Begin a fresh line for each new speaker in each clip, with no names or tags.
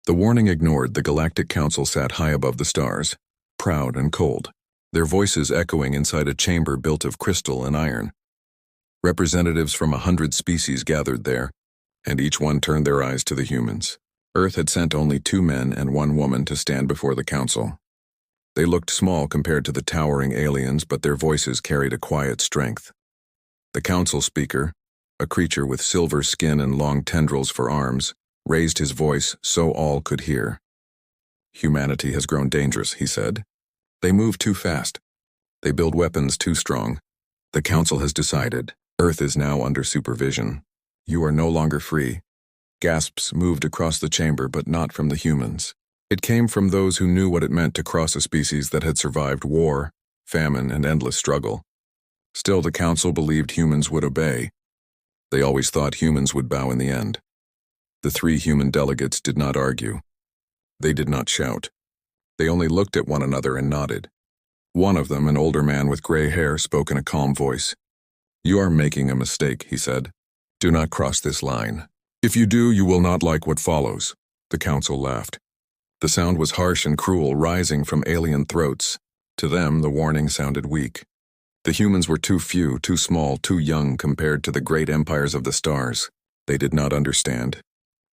The warning ignored, the Galactic Council sat high above the stars, proud and cold, their voices echoing inside a chamber built of crystal and iron. Representatives from 100 species gathered there, and each one turned their eyes to the humans. Earth had sent only 2 men and 1 woman to stand before the council. They looked small compared to the towering aliens, but their voices carried a quiet strength. The council speaker, a creature with silver skin and long tendrils for arms, raised his voice so all could hear. "Humanity has grown dangerous," he said. "They move too fast. They build weapons too strong. The council has decided. Earth is now under supervision. You are no longer free." Gasps moved across the chamber, but not from the humans. It came from those who knew what it meant to cross a species that had survived war, famine, and endless struggle. Still, the council believed humans would obey. They always thought humans would bow in the end. The 3 human delegates did not argue. They did not shout. They only looked at one another and nodded. One of them, an older man with gray hair, spoke in a calm voice. "You are making a mistake," he said. "Do not cross this line. If you do, you will not like what follows." The council laughed. The sound was harsh and cruel, rising from alien throats. To them, the warning sounded weak. The humans were too few, too small, too young compared to the great empires of the stars. They did not understand.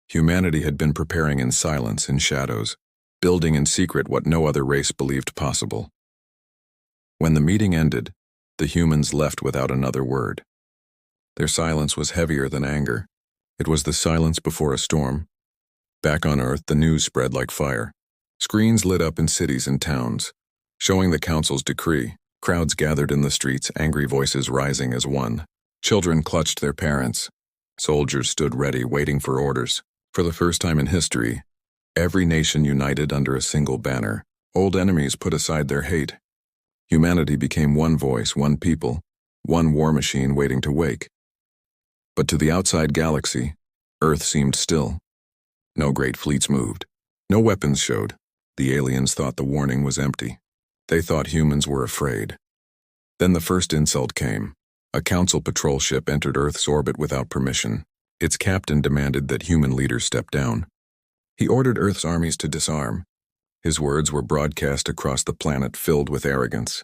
Humanity had been preparing in silence, in shadows, building in secret what no other race believed possible. When the meeting ended, the humans left without another word. Their silence was heavier than anger. It was the silence before a storm. Back on Earth, the news spread like fire. Screens lit up in cities and towns, showing the council's decree. Crowds gathered in the streets, angry voices rising as one. Children clutched their parents. Soldiers stood ready, waiting for orders. For the first time in history, every nation united under a single banner. Old enemies put aside their hate. Humanity became one voice, one people, one war machine waiting to wake. But to the outside galaxy, Earth seemed still. No great fleets moved. No weapons showed. The aliens thought the warning was empty. They thought humans were afraid. Then the first insult came. A council patrol ship entered Earth's orbit without permission. Its captain demanded that human leaders step down. He ordered Earth's armies to disarm. His words were broadcast across the planet, filled with arrogance.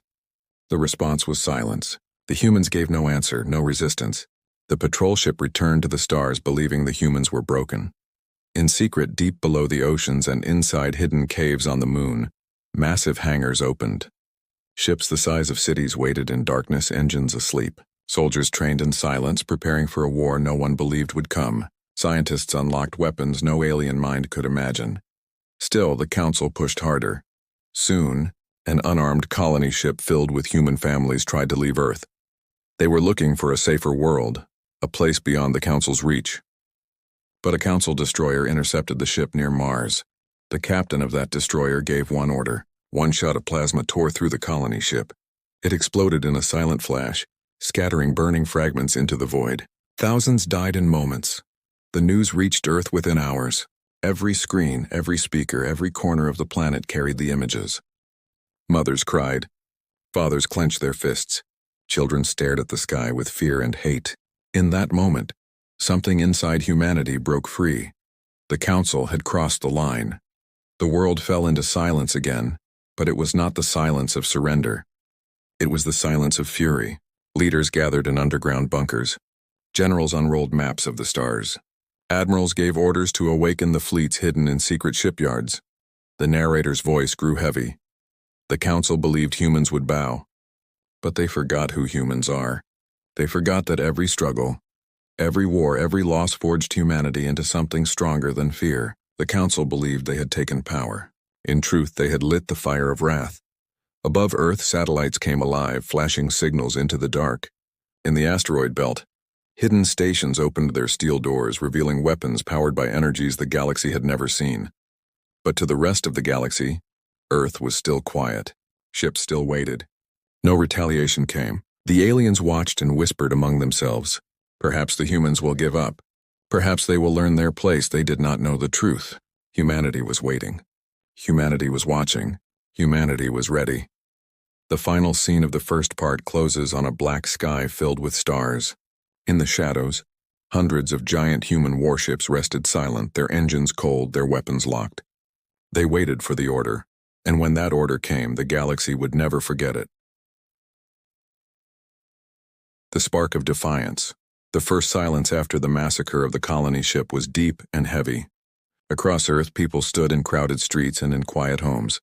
The response was silence. The humans gave no answer, no resistance. The patrol ship returned to the stars, believing the humans were broken. In secret, deep below the oceans and inside hidden caves on the moon, massive hangars opened. Ships the size of cities waited in darkness, engines asleep. Soldiers trained in silence, preparing for a war no one believed would come. Scientists unlocked weapons no alien mind could imagine. Still, the council pushed harder. Soon, an unarmed colony ship filled with human families tried to leave Earth. They were looking for a safer world, a place beyond the council's reach. But a council destroyer intercepted the ship near Mars. The captain of that destroyer gave one order. One shot of plasma tore through the colony ship. It exploded in a silent flash, scattering burning fragments into the void. Thousands died in moments. The news reached Earth within hours. Every screen, every speaker, every corner of the planet carried the images. Mothers cried. Fathers clenched their fists. Children stared at the sky with fear and hate. In that moment, something inside humanity broke free. The council had crossed the line. The world fell into silence again, but it was not the silence of surrender. It was the silence of fury. Leaders gathered in underground bunkers. Generals unrolled maps of the stars. Admirals gave orders to awaken the fleets hidden in secret shipyards. The narrator's voice grew heavy. The council believed humans would bow. But they forgot who humans are. They forgot that every struggle, every war, every loss forged humanity into something stronger than fear. The council believed they had taken power. In truth, they had lit the fire of wrath. Above Earth, satellites came alive, flashing signals into the dark. In the asteroid belt, hidden stations opened their steel doors, revealing weapons powered by energies the galaxy had never seen. But to the rest of the galaxy, Earth was still quiet. Ships still waited. No retaliation came. The aliens watched and whispered among themselves. Perhaps the humans will give up. Perhaps they will learn their place. They did not know the truth. Humanity was waiting. Humanity was watching. Humanity was ready. The final scene of the first part closes on a black sky filled with stars. In the shadows, Hundreds of giant human warships rested silent, their engines cold, their weapons locked. They waited for the order, and when that order came, the galaxy would never forget it. The spark of defiance. The first silence after the massacre of the colony ship was deep and heavy. Across Earth, people stood in crowded streets and in quiet homes,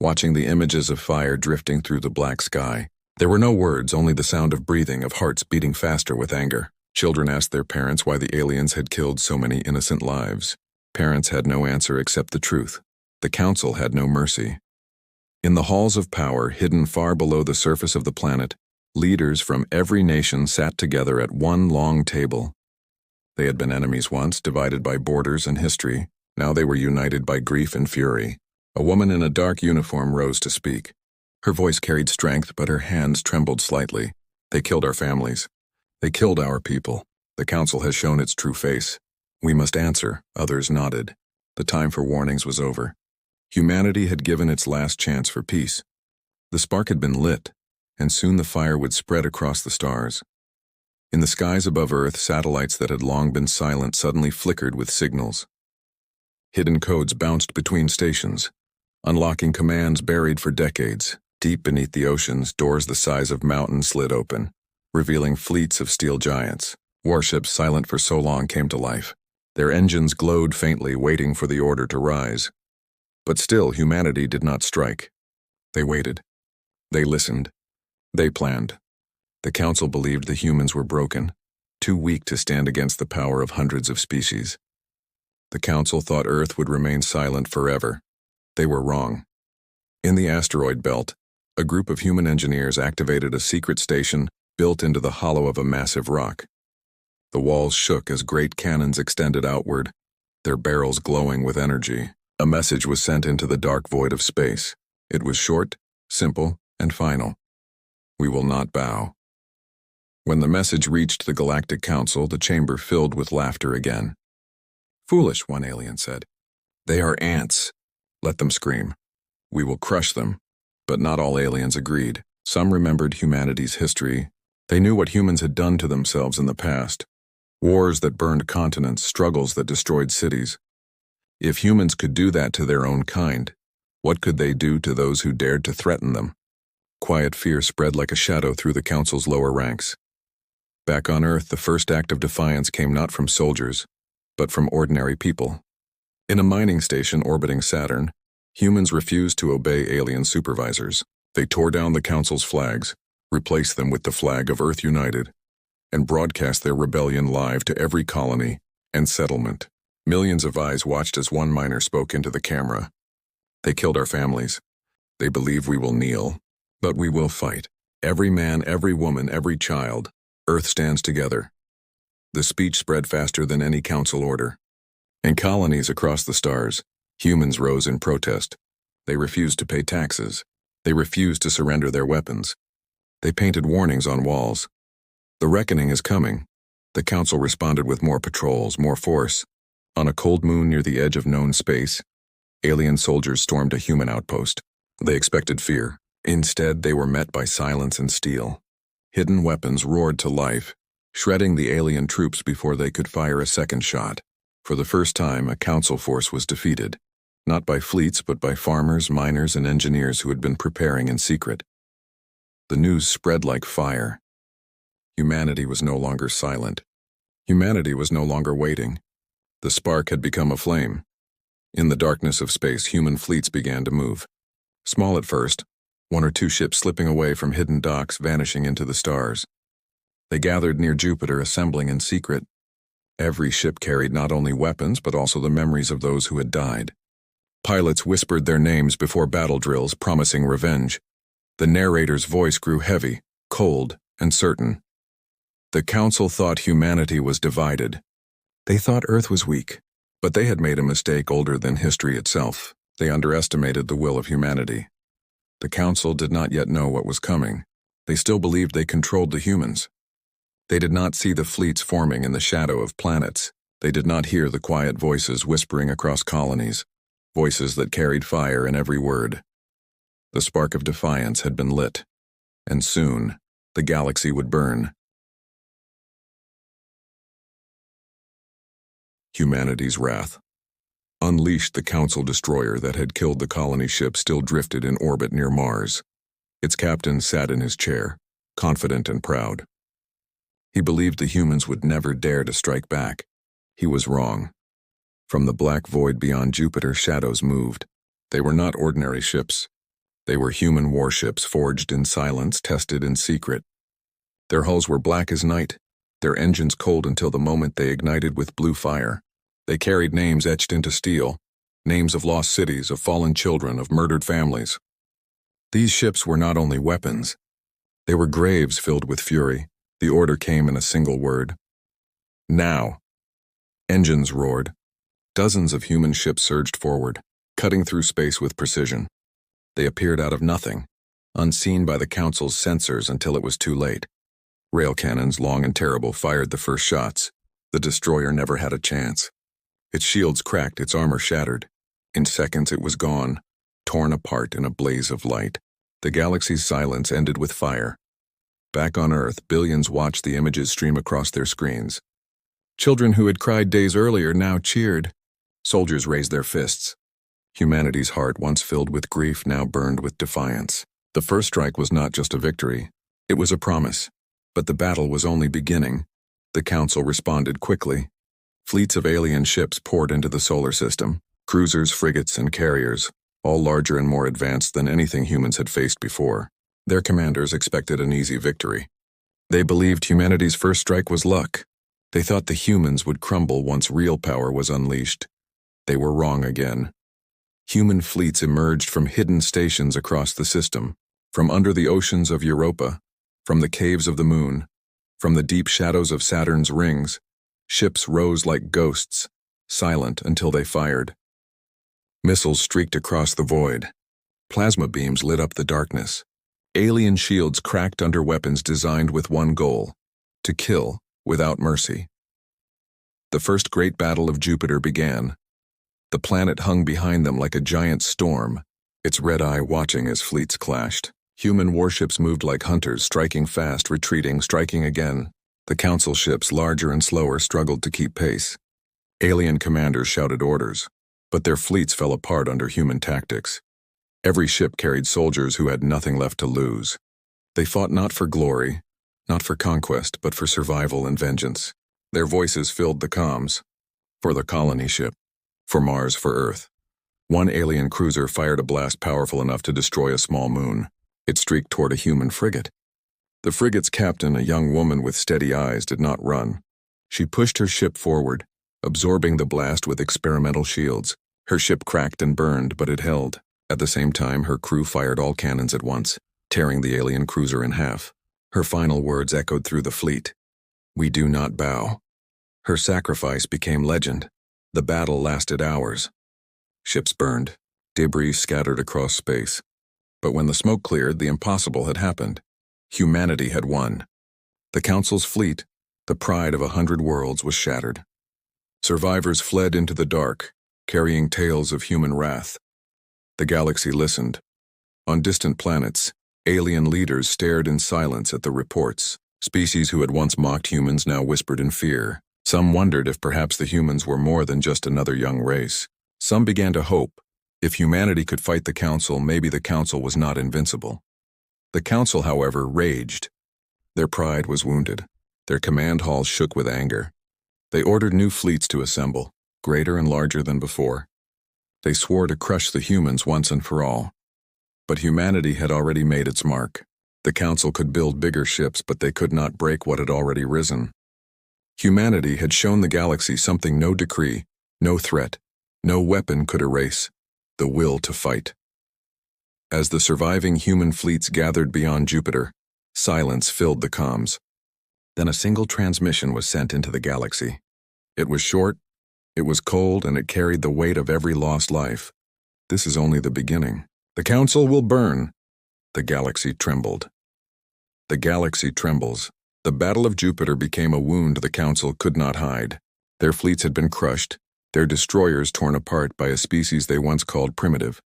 watching the images of fire drifting through the black sky. There were no words, only the sound of breathing, of hearts beating faster with anger. Children asked their parents why the aliens had killed so many innocent lives. Parents had no answer except the truth. The Council had no mercy. In the halls of power, hidden far below the surface of the planet, leaders from every nation sat together at one long table. They had been enemies once, divided by borders and history. Now they were united by grief and fury. A woman in a dark uniform rose to speak. Her voice carried strength, but her hands trembled slightly. They killed our families. They killed our people. The Council has shown its true face. We must answer. Others nodded. The time for warnings was over. Humanity had given its last chance for peace. The spark had been lit, and soon the fire would spread across the stars. In the skies above Earth, satellites that had long been silent suddenly flickered with signals. Hidden codes bounced between stations, unlocking commands buried for decades. Deep beneath the oceans, doors the size of mountains slid open, revealing fleets of steel giants. Warships silent for so long came to life. Their engines glowed faintly, waiting for the order to rise. But still, humanity did not strike. They waited. They listened. They planned. The Council believed the humans were broken, too weak to stand against the power of hundreds of species. The Council thought Earth would remain silent forever. They were wrong. In the asteroid belt, a group of human engineers activated a secret station built into the hollow of a massive rock. The walls shook as great cannons extended outward, their barrels glowing with energy. A message was sent into the dark void of space. It was short, simple, and final. We will not bow. When the message reached the Galactic Council, the chamber filled with laughter again. Foolish, one alien said. They are ants. Let them scream. We will crush them. But not all aliens agreed. Some remembered humanity's history. They knew what humans had done to themselves in the past. Wars that burned continents, struggles that destroyed cities. If humans could do that to their own kind, what could they do to those who dared to threaten them? Quiet fear spread like a shadow through the Council's lower ranks. Back on Earth, the first act of defiance came not from soldiers, but from ordinary people. In a mining station orbiting Saturn, humans refused to obey alien supervisors. They tore down the Council's flags, replaced them with the flag of Earth United, and broadcast their rebellion live to every colony and settlement. Millions of eyes watched as one miner spoke into the camera. They killed our families. They believe we will kneel, but we will fight. Every man, every woman, every child. Earth stands together. The speech spread faster than any council order. In colonies across the stars, humans rose in protest. They refused to pay taxes. They refused to surrender their weapons. They painted warnings on walls. The reckoning is coming. The council responded with more patrols, more force. On a cold moon near the edge of known space, alien soldiers stormed a human outpost. They expected fear. Instead, they were met by silence and steel. Hidden weapons roared to life, shredding the alien troops before they could fire a second shot. For the first time, a council force was defeated, not by fleets but by farmers, miners, and engineers who had been preparing in secret. The news spread like fire. Humanity was no longer silent. Humanity was no longer waiting. The spark had become a flame. In the darkness of space, human fleets began to move. Small at first, one or two ships slipping away from hidden docks, vanishing into the stars. They gathered near Jupiter, assembling in secret. Every ship carried not only weapons, but also the memories of those who had died. Pilots whispered their names before battle drills, promising revenge. The narrator's voice grew heavy, cold, and certain. The council thought humanity was divided. They thought Earth was weak, but they had made a mistake older than history itself. They underestimated the will of humanity. The council did not yet know what was coming. They still believed they controlled the humans. They did not see the fleets forming in the shadow of planets. They did not hear the quiet voices whispering across colonies, voices that carried fire in every word. The spark of defiance had been lit, and soon the galaxy would burn. Humanity's wrath. Unleashed, the Council destroyer that had killed the colony ship still drifted in orbit near Mars. Its captain sat in his chair, confident and proud. He believed the humans would never dare to strike back. He was wrong. From the black void beyond Jupiter, shadows moved. They were not ordinary ships. They were human warships forged in silence, tested in secret. Their hulls were black as night, their engines cold until the moment they ignited with blue fire. They carried names etched into steel, names of lost cities, of fallen children, of murdered families. These ships were not only weapons. They were graves filled with fury. The order came in a single word. Now. Engines roared. Dozens of human ships surged forward, cutting through space with precision. They appeared out of nothing, unseen by the Council's sensors until it was too late. Rail cannons, long and terrible, fired the first shots. The destroyer never had a chance. Its shields cracked, its armor shattered. In seconds it was gone, torn apart in a blaze of light. The galaxy's silence ended with fire. Back on Earth, billions watched the images stream across their screens. Children who had cried days earlier now cheered. Soldiers raised their fists. Humanity's heart, once filled with grief, now burned with defiance. The first strike was not just a victory. It was a promise. But the battle was only beginning. The Council responded quickly. Fleets of alien ships poured into the solar system. Cruisers, frigates, and carriers, all larger and more advanced than anything humans had faced before. Their commanders expected an easy victory. They believed humanity's first strike was luck. They thought the humans would crumble once real power was unleashed. They were wrong again. Human fleets emerged from hidden stations across the system, from under the oceans of Europa, from the caves of the moon, from the deep shadows of Saturn's rings. Ships rose like ghosts, silent until they fired. Missiles streaked across the void. Plasma beams lit up the darkness. Alien shields cracked under weapons designed with one goal: to kill without mercy. The first great battle of Jupiter began. The planet hung behind them like a giant storm, its red eye watching as fleets clashed. Human warships moved like hunters, striking fast, retreating, striking again. The Council ships, larger and slower, struggled to keep pace. Alien commanders shouted orders, but their fleets fell apart under human tactics. Every ship carried soldiers who had nothing left to lose. They fought not for glory, not for conquest, but for survival and vengeance. Their voices filled the comms. For the colony ship. For Mars, for Earth. One alien cruiser fired a blast powerful enough to destroy a small moon. It streaked toward a human frigate. The frigate's captain, a young woman with steady eyes, did not run. She pushed her ship forward, absorbing the blast with experimental shields. Her ship cracked and burned, but it held. At the same time, her crew fired all cannons at once, tearing the alien cruiser in half. Her final words echoed through the fleet. "We do not bow." Her sacrifice became legend. The battle lasted hours. Ships burned, debris scattered across space. But when the smoke cleared, the impossible had happened. Humanity had won. The Council's fleet, the pride of 100 worlds, was shattered. Survivors fled into the dark, carrying tales of human wrath. The galaxy listened. On distant planets, alien leaders stared in silence at the reports. Species who had once mocked humans now whispered in fear. Some wondered if perhaps the humans were more than just another young race. Some began to hope. If humanity could fight the Council, maybe the Council was not invincible. The Council, however, raged. Their pride was wounded. Their command halls shook with anger. They ordered new fleets to assemble, greater and larger than before. They swore to crush the humans once and for all. But humanity had already made its mark. The Council could build bigger ships, but they could not break what had already risen. Humanity had shown the galaxy something no decree, no threat, no weapon could erase: the will to fight. As the surviving human fleets gathered beyond Jupiter, silence filled the comms. Then a single transmission was sent into the galaxy. It was short, it was cold, and it carried the weight of every lost life. This is only the beginning. The Council will burn. The galaxy trembled. The galaxy trembles. The Battle of Jupiter became a wound the Council could not hide. Their fleets had been crushed, their destroyers torn apart by a species they once called primitive.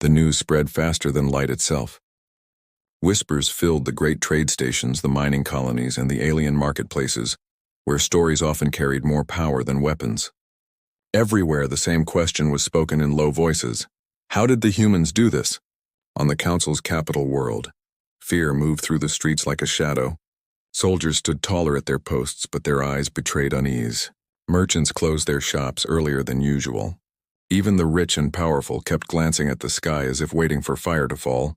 The news spread faster than light itself. Whispers filled the great trade stations, the mining colonies, and the alien marketplaces. where stories often carried more power than weapons. Everywhere the same question was spoken in low voices. How did the humans do this? On the Council's capital world, fear moved through the streets like a shadow. Soldiers stood taller at their posts, but their eyes betrayed unease. Merchants closed their shops earlier than usual. Even the rich and powerful kept glancing at the sky as if waiting for fire to fall.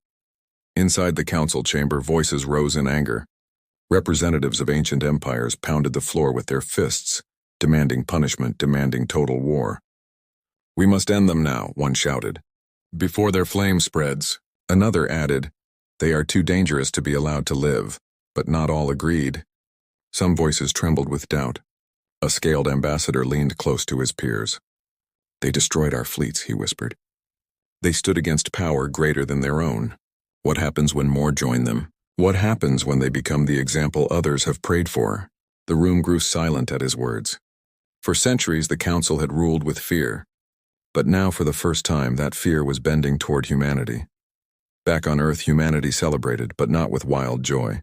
Inside the council chamber, voices rose in anger. Representatives of ancient empires pounded the floor with their fists, demanding punishment, demanding total war. "We must end them now," one shouted. "Before their flame spreads," another added. "They are too dangerous to be allowed to live." But not all agreed. Some voices trembled with doubt. A scaled ambassador leaned close to his peers. "They destroyed our fleets," he whispered. "They stood against power greater than their own. What happens when more join them? What happens when they become the example others have prayed for?" The room grew silent at his words. For centuries, the council had ruled with fear. But now, for the first time, that fear was bending toward humanity. Back on Earth, humanity celebrated, but not with wild joy.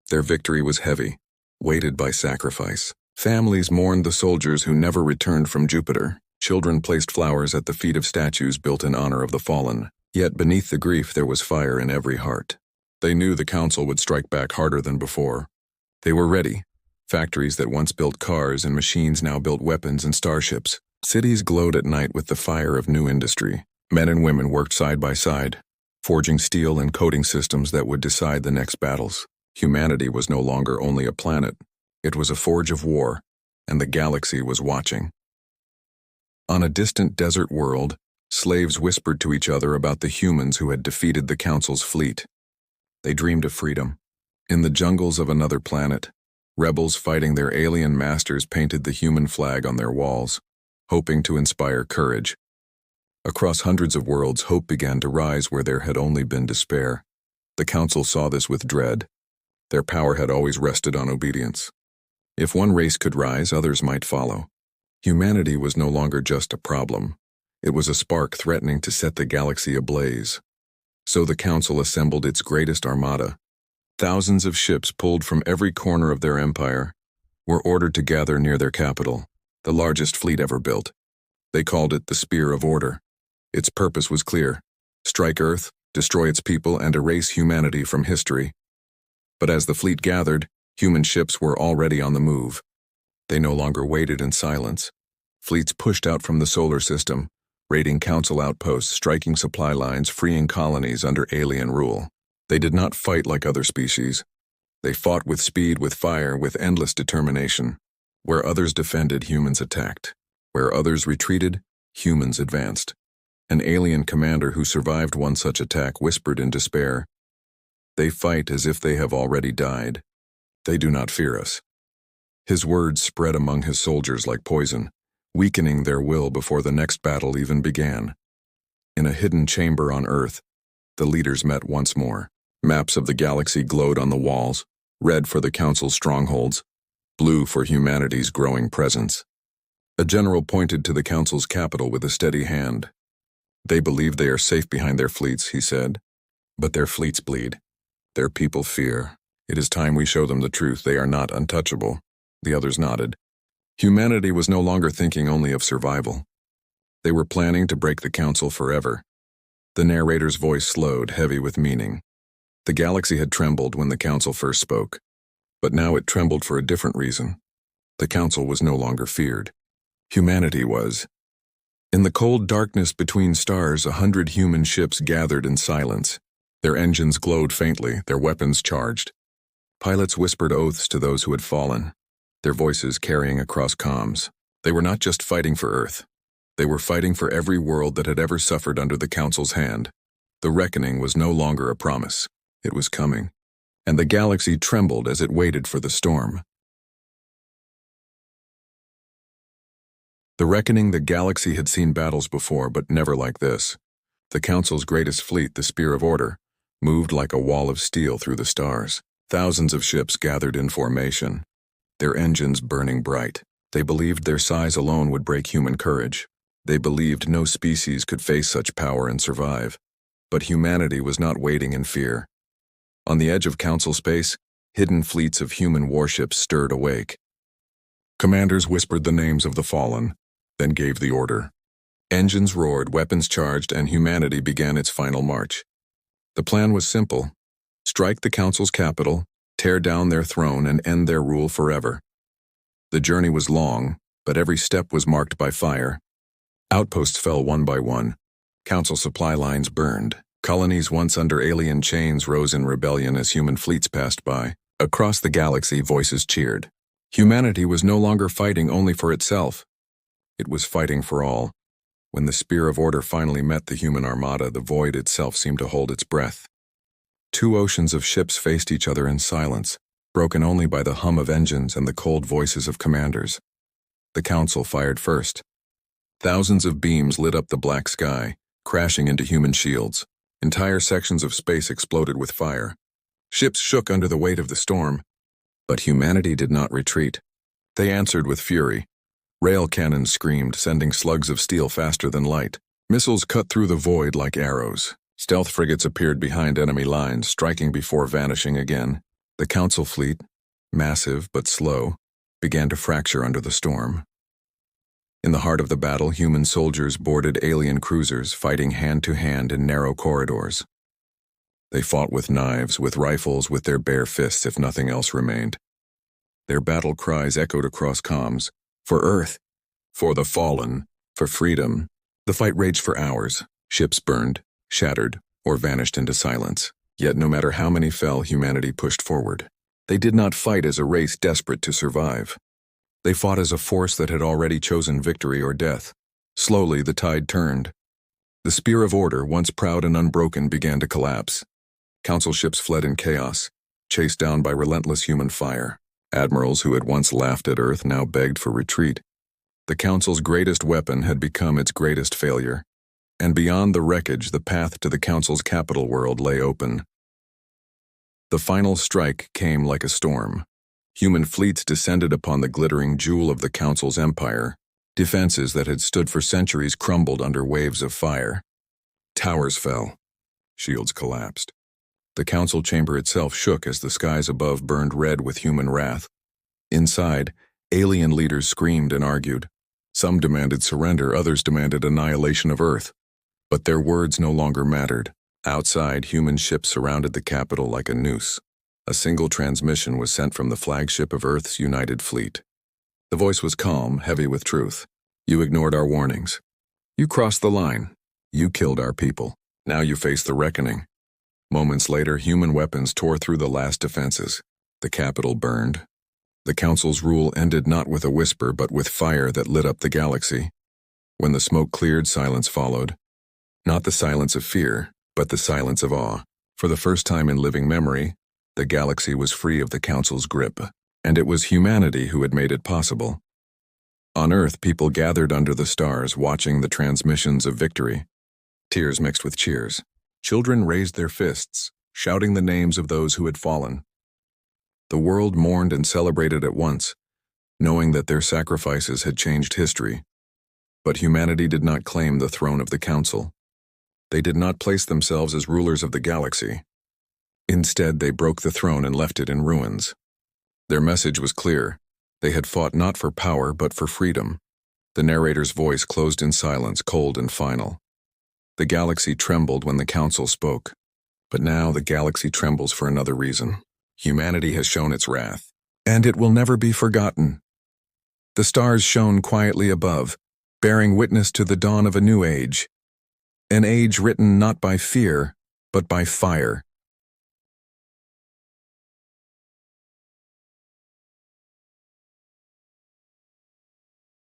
Their victory was heavy, weighted by sacrifice. Families mourned the soldiers who never returned from Jupiter. Children placed flowers at the feet of statues built in honor of the fallen. Yet beneath the grief there was fire in every heart. They knew the council would strike back harder than before. They were ready. Factories that once built cars and machines now built weapons and starships. Cities glowed at night with the fire of new industry. Men and women worked side by side, forging steel and coding systems that would decide the next battles. Humanity was no longer only a planet. It was a forge of war, and the galaxy was watching. On a distant desert world, slaves whispered to each other about the humans who had defeated the Council's fleet. They dreamed of freedom. In the jungles of another planet, rebels fighting their alien masters painted the human flag on their walls, hoping to inspire courage. Across hundreds of worlds, hope began to rise where there had only been despair. The Council saw this with dread. Their power had always rested on obedience. If one race could rise, others might follow. Humanity was no longer just a problem. It was a spark threatening to set the galaxy ablaze. So the Council assembled its greatest armada. Thousands of ships pulled from every corner of their empire were ordered to gather near their capital, the largest fleet ever built. They called it the Spear of Order. Its purpose was clear: strike Earth, destroy its people, and erase humanity from history. But as the fleet gathered, human ships were already on the move. They no longer waited in silence. Fleets pushed out from the solar system, raiding council outposts, striking supply lines, freeing colonies under alien rule. They did not fight like other species. They fought with speed, with fire, with endless determination. Where others defended, humans attacked. Where others retreated, humans advanced. An alien commander who survived one such attack whispered in despair, "They fight as if they have already died. They do not fear us." His words spread among his soldiers like poison, weakening their will before the next battle even began. In a hidden chamber on Earth, the leaders met once more. Maps of the galaxy glowed on the walls, red for the Council's strongholds, blue for humanity's growing presence. A general pointed to the Council's capital with a steady hand. "They believe they are safe behind their fleets," he said. "But their fleets bleed. Their people fear. It is time we show them the truth. They are not untouchable." The others nodded. Humanity was no longer thinking only of survival. They were planning to break the Council forever. The narrator's voice slowed, heavy with meaning. The galaxy had trembled when the Council first spoke. But now it trembled for a different reason. The Council was no longer feared. Humanity was. In the cold darkness between stars, 100 human ships gathered in silence. Their engines glowed faintly, their weapons charged. Pilots whispered oaths to those who had fallen, their voices carrying across comms. They were not just fighting for Earth. They were fighting for every world that had ever suffered under the Council's hand. The reckoning was no longer a promise. It was coming. And the galaxy trembled as it waited for the storm. The reckoning. The galaxy had seen battles before, but never like this. The Council's greatest fleet, the Spear of Order, moved like a wall of steel through the stars. Thousands of ships gathered in formation, their engines burning bright. They believed their size alone would break human courage. They believed no species could face such power and survive. But humanity was not waiting in fear. On the edge of Council space, hidden fleets of human warships stirred awake. Commanders whispered the names of the fallen, then gave the order. Engines roared, weapons charged, and humanity began its final march. The plan was simple: strike the Council's capital, tear down their throne, and end their rule forever. The journey was long, but every step was marked by fire. Outposts fell one by one. Council supply lines burned. Colonies once under alien chains rose in rebellion as human fleets passed by. Across the galaxy, voices cheered. Humanity was no longer fighting only for itself. It was fighting for all. When the spear of order finally met the human armada, the void itself seemed to hold its breath. Two oceans of ships faced each other in silence, broken only by the hum of engines and the cold voices of commanders. The Council fired first. Thousands of beams lit up the black sky, crashing into human shields. Entire sections of space exploded with fire. Ships shook under the weight of the storm. But humanity did not retreat. They answered with fury. Rail cannons screamed, sending slugs of steel faster than light. Missiles cut through the void like arrows. Stealth frigates appeared behind enemy lines, striking before vanishing again. The Council fleet, massive but slow, began to fracture under the storm. In the heart of the battle, human soldiers boarded alien cruisers, fighting hand-to-hand in narrow corridors. They fought with knives, with rifles, with their bare fists if nothing else remained. Their battle cries echoed across comms. For Earth, for the fallen, for freedom. The fight raged for hours. Ships burned, shattered, or vanished into silence. Yet no matter how many fell, humanity pushed forward. They did not fight as a race desperate to survive. They fought as a force that had already chosen victory or death. Slowly, the tide turned. The spear of order, once proud and unbroken, began to collapse. Council ships fled in chaos, chased down by relentless human fire. Admirals who had once laughed at Earth now begged for retreat. The Council's greatest weapon had become its greatest failure. And beyond the wreckage, the path to the Council's capital world lay open. The final strike came like a storm. Human fleets descended upon the glittering jewel of the Council's empire. Defenses that had stood for centuries crumbled under waves of fire. Towers fell. Shields collapsed. The Council chamber itself shook as the skies above burned red with human wrath. Inside, alien leaders screamed and argued. Some demanded surrender, others demanded annihilation of Earth. But their words no longer mattered. Outside, human ships surrounded the capital like a noose. A single transmission was sent from the flagship of Earth's united fleet. The voice was calm, heavy with truth. You ignored our warnings. You crossed the line. You killed our people. Now you face the reckoning. Moments later, human weapons tore through the last defenses. The capital burned. The Council's rule ended not with a whisper, but with fire that lit up the galaxy. When the smoke cleared, silence followed. Not the silence of fear, but the silence of awe. For the first time in living memory, the galaxy was free of the Council's grip, and it was humanity who had made it possible. On Earth, people gathered under the stars, watching the transmissions of victory. Tears mixed with cheers. Children raised their fists, shouting the names of those who had fallen. The world mourned and celebrated at once, knowing that their sacrifices had changed history. But humanity did not claim the throne of the Council. They did not place themselves as rulers of the galaxy. Instead, they broke the throne and left it in ruins. Their message was clear. They had fought not for power, but for freedom. The narrator's voice closed in silence, cold and final. The galaxy trembled when the Council spoke. But now the galaxy trembles for another reason. Humanity has shown its wrath, and it will never be forgotten. The stars shone quietly above, bearing witness to the dawn of a new age. An age written not by fear, but by fire.